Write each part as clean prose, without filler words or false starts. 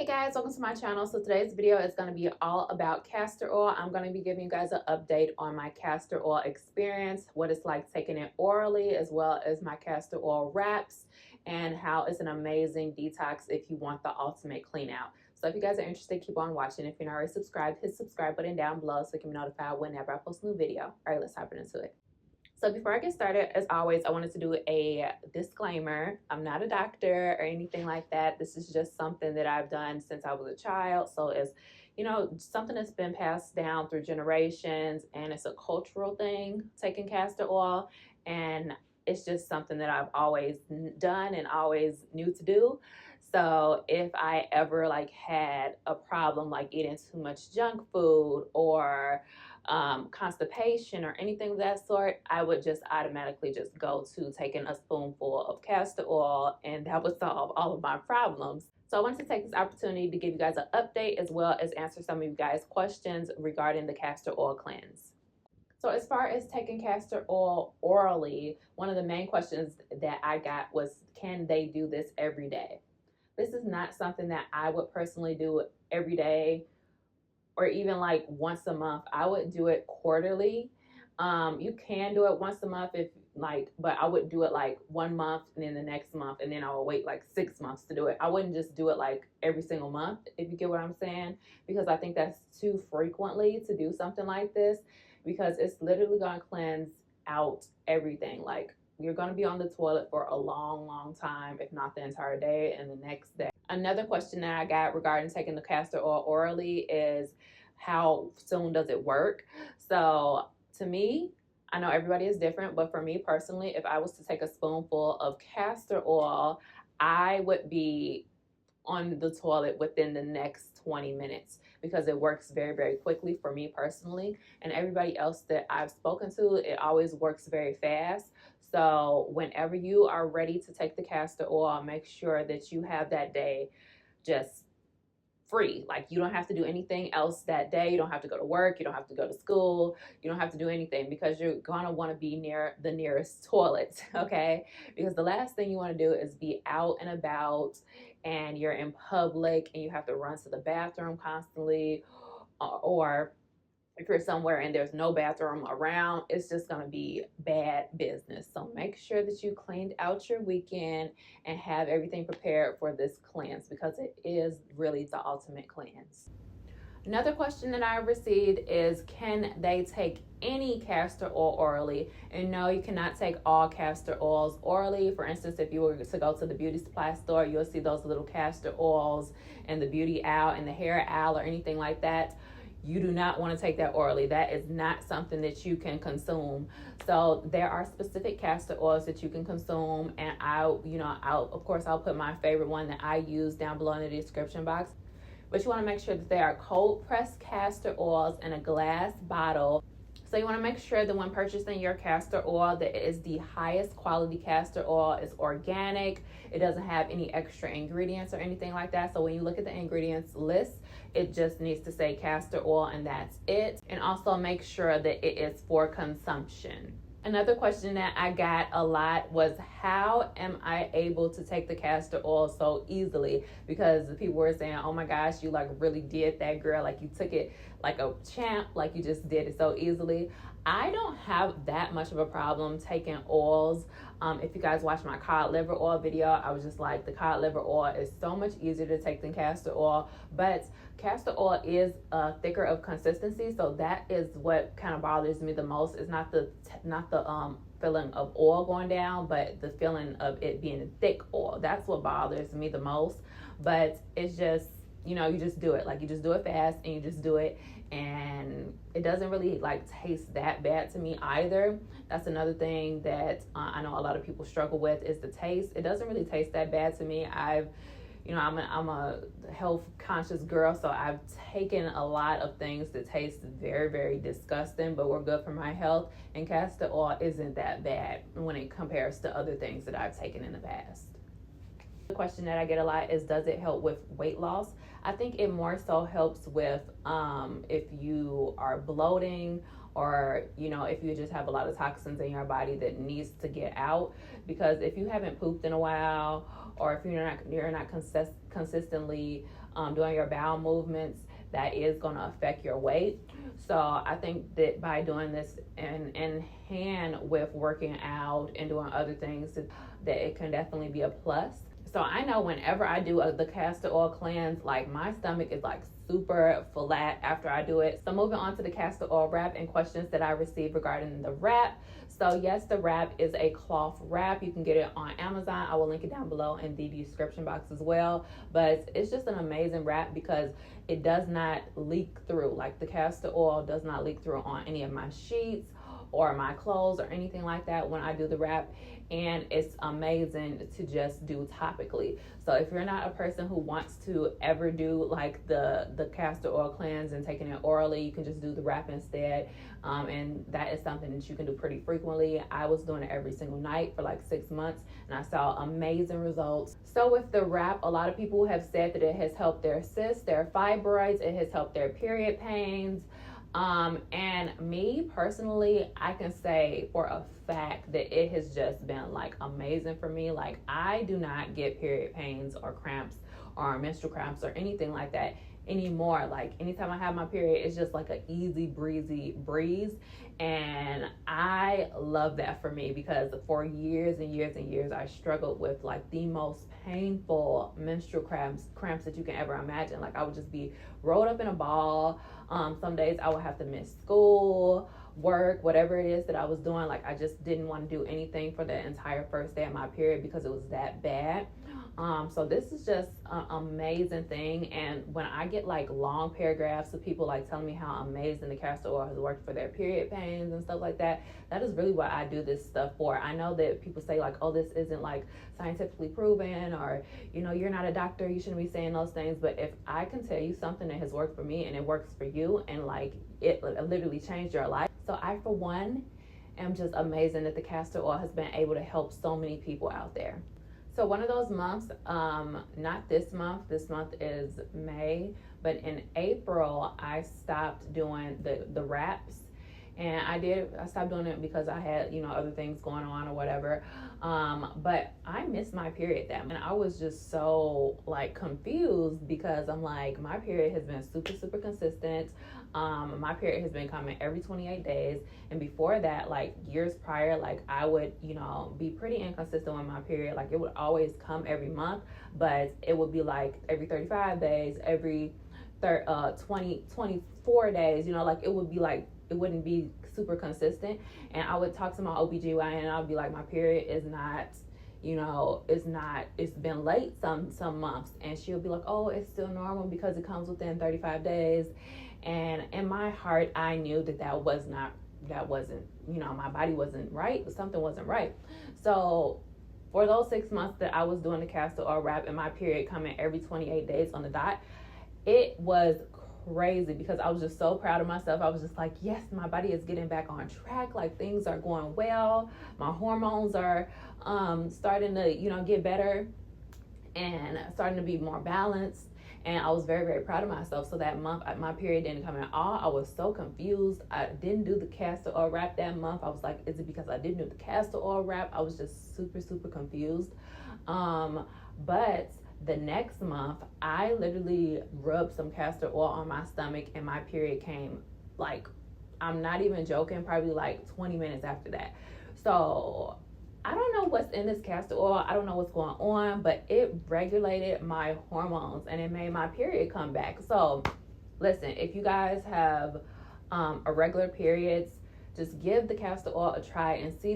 Hey guys, welcome to my channel. So today's video is going to be all about castor oil. I'm going to be giving you guys an update on my castor oil experience, what it's like taking it orally, as well as my castor oil wraps, and how it's an amazing detox if you want the ultimate clean out. So if you guys are interested, keep on watching. If you're not already subscribed, hit the subscribe button down below so you can be notified whenever I post a new video. All right, let's hop into it. So before I get started, as always, I wanted to do a disclaimer. I'm not a doctor or anything like that. This is just something that I've done since I was a child. So it's, something that's been passed down through generations, and it's a cultural thing, taking castor oil. And it's just something that I've always done and always knew to do. So if I ever had a problem like eating too much junk food or constipation or anything of that sort, I would just automatically just go to taking a spoonful of castor oil, and that would solve all of my problems. So I wanted to take this opportunity to give you guys an update as well as answer some of you guys' questions regarding the castor oil cleanse. So as far as taking castor oil orally, one of the main questions that I got was, can they do this every day? This is not something that I would personally do every day or even like once a month. I would do it quarterly. You can do it once a month but I would do it like 1 month and then the next month, and then I would wait like 6 months to do it. I wouldn't just do it like every single month, if you get what I'm saying, because I think that's too frequently to do something like this, because it's literally going to cleanse out everything. Like, you're going to be on the toilet for a long time, if not the entire day and the next day. Another question that I got regarding taking the castor oil orally is, how soon does it work? So to me, I know everybody is different, but for me personally, if I was to take a spoonful of castor oil, I would be on the toilet within the next 20 minutes because it works very quickly for me personally. And everybody else that I've spoken to, it always works very fast. So whenever you are ready to take the castor oil, make sure that you have that day just free. Like, you don't have to do anything else that day. You don't have to go to work. You don't have to go to school. You don't have to do anything, because you're going to want to be near the nearest toilet, okay? Because the last thing you want to do is be out and about and you're in public and you have to run to the bathroom constantly, or if you're somewhere and there's no bathroom around, it's just going to be bad business. So make sure that you cleaned out your weekend and have everything prepared for this cleanse, because it is really the ultimate cleanse. Another question that I received is, can they take any castor oil orally? And no, you cannot take all castor oils orally. For instance, if you were to go to the beauty supply store, you'll see those little castor oils and the beauty owl and the hair owl or anything like that. You do not want to take that orally. That is not something that you can consume. So there are specific castor oils that you can consume, and I'll put my favorite one that I use down below in the description box. But you want to make sure that they are cold pressed castor oils in a glass bottle. So you want to make sure that when purchasing your castor oil, that it is the highest quality castor oil, is organic, it doesn't have any extra ingredients or anything like that. So when you look at the ingredients list, it just needs to say castor oil and that's it. And also make sure that it is for consumption. Another question that I got a lot was, how am I able to take the castor oil so easily? Because the people were saying, oh my gosh, you like really did that, girl. Like, you took it like a champ, like you just did it so easily. I don't have that much of a problem taking oils. If you guys watch my cod liver oil video, I was just like, the cod liver oil is so much easier to take than castor oil. But castor oil is thicker of consistency, so that is what kind of bothers me the most. It's not the feeling of oil going down, but the feeling of it being thick oil. That's what bothers me the most. But it's just, you just do it. Like, you just do it fast and you just do it, and it doesn't really taste that bad to me either. That's another thing that I know a lot of people struggle with, is the taste. It doesn't really taste that bad to me. I'm a health conscious girl, so I've taken a lot of things that taste very disgusting, but were good for my health, and castor oil isn't that bad when it compares to other things that I've taken in the past. The question that I get a lot is, does it help with weight loss? I think it more so helps with if you are bloating, or if you just have a lot of toxins in your body that needs to get out. Because if you haven't pooped in a while, or if you're not consistently doing your bowel movements, that is going to affect your weight. So I think that by doing this in hand with working out and doing other things, that it can definitely be a plus. So I know whenever I do the castor oil cleanse, like my stomach is like super flat after I do it. So moving on to the castor oil wrap and questions that I received regarding the wrap. So yes, the wrap is a cloth wrap. You can get it on Amazon. I will link it down below in the description box as well. But it's just an amazing wrap because it does not leak through. Like the castor oil does not leak through on any of my sheets or my clothes or anything like that when I do the wrap. And it's amazing to just do topically. So if you're not a person who wants to ever do like the castor oil cleanse and taking it orally, you can just do the wrap instead. And that is something that you can do pretty frequently. I was doing it every single night for like 6 months and I saw amazing results. So with the wrap, a lot of people have said that it has helped their cysts, their fibroids, it has helped their period pains. And me personally, I can say for a fact that it has just been like amazing for me. Like I do not get period pains or cramps or menstrual cramps or anything like that anymore. Like anytime I have my period, it's just like an easy breezy breeze. And I love that for me because for years and years and years, I struggled with like the most painful menstrual cramps that you can ever imagine. Like I would just be rolled up in a ball. Some days I would have to miss school, work, whatever it is that I was doing. Like I just didn't want to do anything for the entire first day of my period because it was that bad. So this is just an amazing thing. And when I get like long paragraphs of people like telling me how amazing the castor oil has worked for their period pains and stuff like that, that is really what I do this stuff for. I know that people say like, oh, this isn't like scientifically proven, or, you know, you're not a doctor, you shouldn't be saying those things. But if I can tell you something that has worked for me and it works for you, and like it literally changed your life. So I, for one, am just amazing that the castor oil has been able to help so many people out there. So one of those months, not this month is May, but in April, I stopped doing the wraps. And I stopped doing it because I had, you know, other things going on or whatever. But I missed my period that month. And I was just so like confused because I'm like, my period has been super, super consistent. My period has been coming every 28 days. And before that, like years prior, like I would, you know, be pretty inconsistent with my period. Like it would always come every month, but it would be like every 35 days, every 24 days, you know, like it would be like, it wouldn't be super consistent. And I would talk to my OBGYN and I'll be like, my period is not, you know, it's been late some months. And she'll be like, oh, it's still normal because it comes within 35 days. And in my heart, I knew that wasn't, you know, my body wasn't right. Something wasn't right. So for those 6 months that I was doing the castor oil wrap and my period coming every 28 days on the dot, it was crazy because I was just so proud of myself. I was just like, yes, my body is getting back on track. Like things are going well. My hormones are starting to, you know, get better and starting to be more balanced. And I was very, very proud of myself. So that month, my period didn't come at all. I was so confused. I didn't do the castor oil wrap that month. I was like, is it because I didn't do the castor oil wrap? I was just super, super confused. But the next month, I literally rubbed some castor oil on my stomach and my period came, like, I'm not even joking, probably like 20 minutes after that. So I don't know what's in this castor oil. I don't know what's going on, but it regulated my hormones and it made my period come back. So listen, if you guys have irregular periods, just give the castor oil a try and see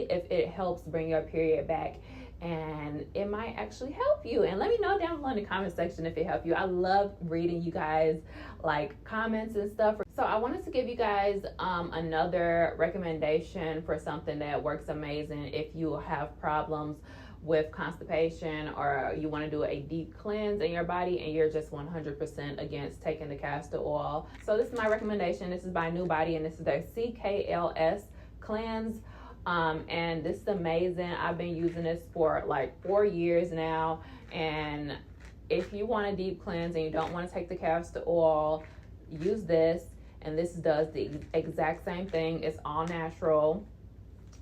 if it helps bring your period back. And it might actually help you. And let me know down below in the comment section if it helped you. I love reading you guys like comments and stuff. So I wanted to give you guys another recommendation for something that works amazing if you have problems with constipation or you want to do a deep cleanse in your body and you're just 100% against taking the castor oil. So this is my recommendation. This is by New Body and this is their CKLS cleanse. And this is amazing. I've been using this for like 4 years now. And if you want a deep cleanse and you don't want to take the castor oil, use this. And this does the exact same thing. It's all natural.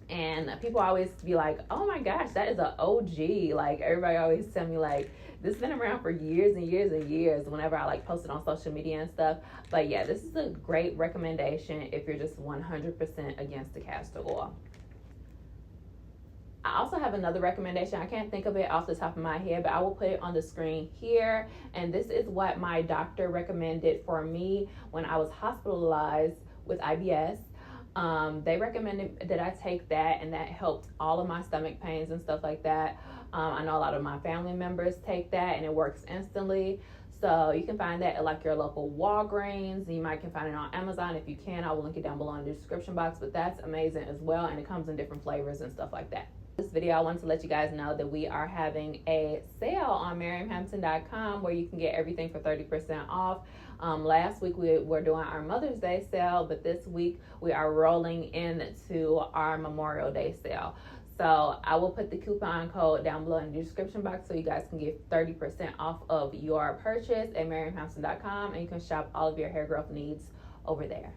And people always be like, oh my gosh, that is an OG. Like, everybody always tell me, like, this has been around for years and years and years whenever I like post it on social media and stuff. But yeah, this is a great recommendation if you're just 100% against the castor oil. I also have another recommendation. I can't think of it off the top of my head, but I will put it on the screen here. And this is what my doctor recommended for me when I was hospitalized with IBS. They recommended that I take that, and that helped all of my stomach pains and stuff like that. I know a lot of my family members take that, and it works instantly. So you can find that at like your local Walgreens. You might can find it on Amazon. If you can, I will link it down below in the description box. But that's amazing as well, and it comes in different flavors and stuff like that. This video, I wanted to let you guys know that we are having a sale on MiriamHampton.com where you can get everything for 30% off. Last week we were doing our Mother's Day sale, but this week we are rolling into our Memorial Day sale. So I will put the coupon code down below in the description box so you guys can get 30% off of your purchase at MiriamHampton.com, and you can shop all of your hair growth needs over there.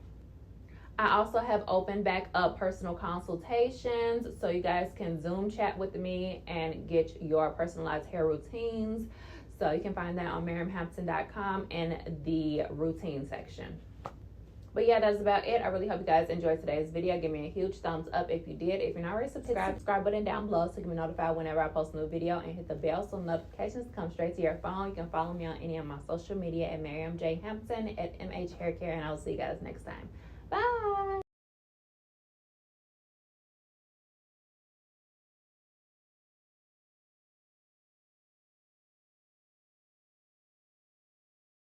I also have opened back up personal consultations so you guys can Zoom chat with me and get your personalized hair routines. So you can find that on MiriamHampton.com in the routine section. But yeah, that's about it. I really hope you guys enjoyed today's video. Give me a huge thumbs up if you did. If you're not already subscribed, hit the subscribe button down below so you can be notified whenever I post a new video, and hit the bell so notifications come straight to your phone. You can follow me on any of my social media at Miriam J. Hampton, at MH Hair Care, and I will see you guys next time. Bye.